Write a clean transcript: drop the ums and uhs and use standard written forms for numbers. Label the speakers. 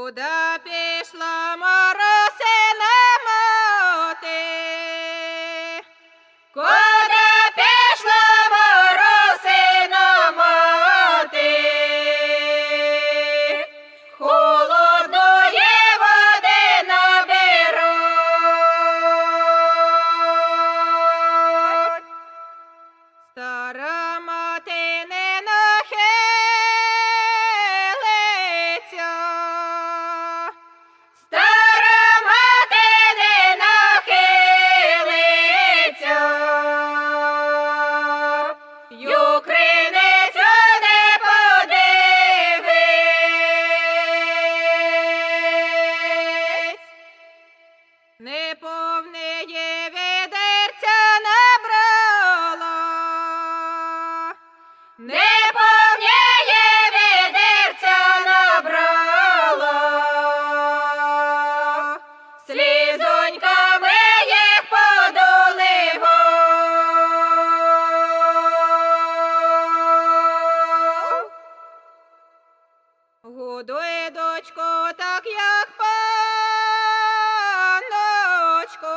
Speaker 1: Куда пішла Марусина мати? Куда пішла Марусина мати? Холодної води наберуть. Стара мати не нахилиться. Стара мати не нахилиться. Ю криницю не подивись. Неповниє відерця набрала. Неповниє відерця набрала. Слізоньками їх подоливав. Годуй, дочко, так як паночко.